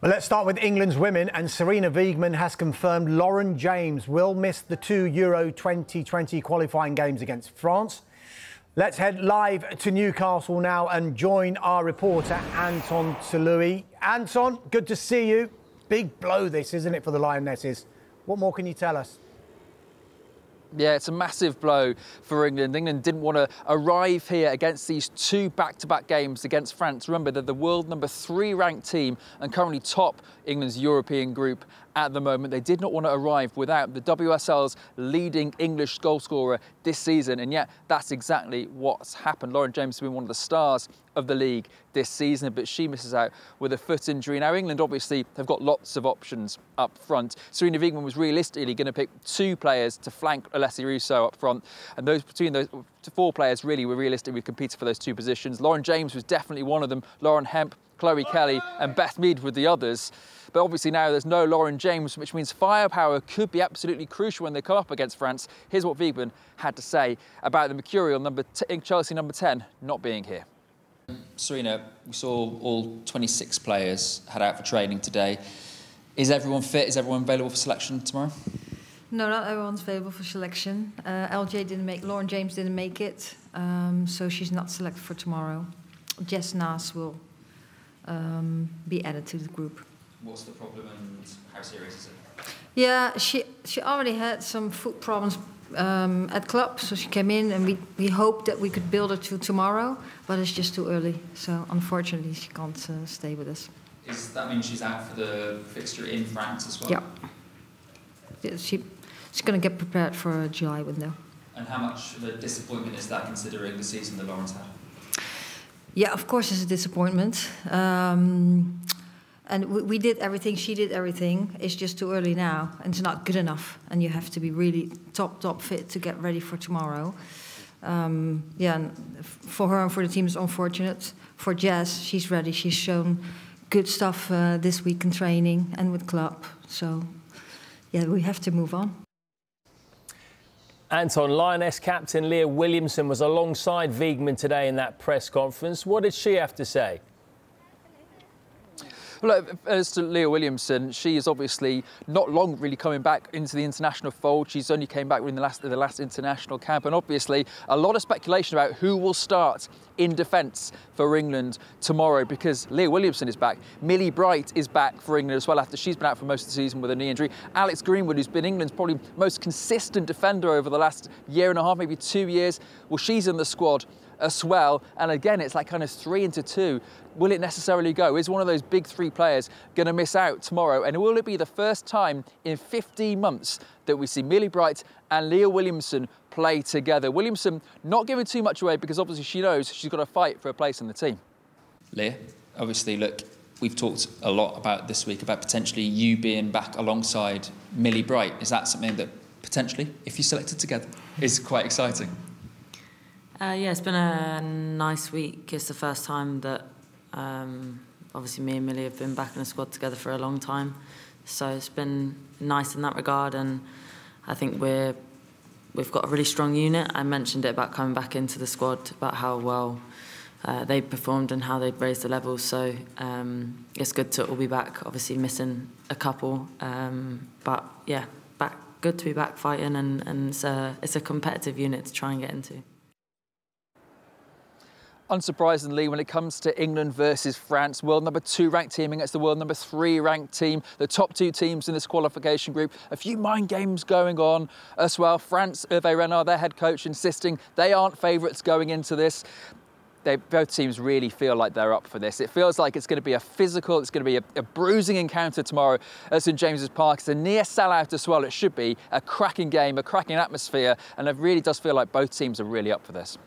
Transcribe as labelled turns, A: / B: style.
A: Well, let's start with England's women, and Sarina Wiegman has confirmed Lauren James will miss the 2 Euro 2020 qualifying games against France. Let's head live to Newcastle now and join our reporter Anton Toloui. Anton, good to see you. Big blow this, isn't it, for the Lionesses? What more can you tell us?
B: Yeah, it's a massive blow for England. England didn't want to arrive here against these two back-to-back games against France. Remember, they're the world number 3 ranked team and currently top England's European group at the moment. They did not want to arrive without the WSL's leading English goalscorer this season, and yet that's exactly what's happened. Lauren James has been one of the stars of the league this season, but she misses out with a foot injury. Now, England obviously have got lots of options up front. Sarina Wiegman was realistically going to pick 2 players to flank Alessia Russo up front, and between those 4 players really were realistically competed for those 2 positions. Lauren James was definitely one of them. Lauren Hemp, Chloe Kelly and Beth Mead with the others. But obviously now there's no Lauren James, which means firepower could be absolutely crucial when they come up against France. Here's what Wiegman had to say about the mercurial Chelsea number 10 not being here.
C: Sarina, we saw all 26 players head out for training today. Is everyone fit? Is everyone available for selection tomorrow?
D: No, not everyone's available for selection. LJ didn't make, Lauren James didn't make it, so she's not selected for tomorrow. Jess Naas will be added to the group.
C: What's the problem and how serious is it?
D: Yeah, she already had some foot problems at club, so she came in and we hoped that we could build her to tomorrow, but it's just too early. So unfortunately, she can't stay with us.
C: Does that mean she's out for the fixture in France as well?
D: Yeah. She's going to get prepared for a July window.
C: And how much of a disappointment is that considering the season that Lauren's had?
D: Yeah, of course it's a disappointment. And we did everything, she did everything. It's just too early now, and it's not good enough. And you have to be really top fit to get ready for tomorrow. Yeah, and for her and for the team it's unfortunate. For Jess, she's ready. She's shown good stuff this week in training and with club. So, yeah, we have to move on.
E: Anton, Lioness captain Leah Williamson was alongside Wiegman today in that press conference. What did she have to say?
B: Well, as to Leah Williamson, she is obviously not long really coming back into the international fold. She's only came back in the last international camp, and obviously a lot of speculation about who will start in defence for England tomorrow, because Leah Williamson is back. Millie Bright is back for England as well after she's been out for most of the season with a knee injury. Alex Greenwood, who's been England's probably most consistent defender over the last year and a half, maybe 2 years, well, she's in the squad as well. And again, it's like kind of 3 into 2. Will it necessarily go? Is one of those big 3 players going to miss out tomorrow? And will it be the first time in 15 months that we see Millie Bright and Leah Williamson play together? Williamson not giving too much away because obviously she knows she's got to fight for a place in the team.
C: Leah, obviously, look, we've talked a lot about this week about potentially you being back alongside Millie Bright. Is that something that potentially, if you selected together, is quite exciting?
F: Yeah, it's been a nice week. It's the first time that obviously me and Millie have been back in the squad together for a long time. So it's been nice in that regard, and I think we've got a really strong unit. I mentioned it about coming back into the squad, about how well they performed and how they'd raised the levels. So it's good to all be back, obviously missing a couple. But yeah, good to be back fighting, and it's a competitive unit to try and get into.
B: Unsurprisingly, when it comes to England versus France, world number 2 ranked team against the world number 3 ranked team, the top 2 teams in this qualification group, a few mind games going on as well. France, Hervé Renard, their head coach, insisting they aren't favourites going into this. Both teams really feel like they're up for this. It feels like it's going to be a physical, it's going to be a bruising encounter tomorrow at St James's Park. It's a near sellout as well. It should be a cracking game, a cracking atmosphere, and it really does feel like both teams are really up for this.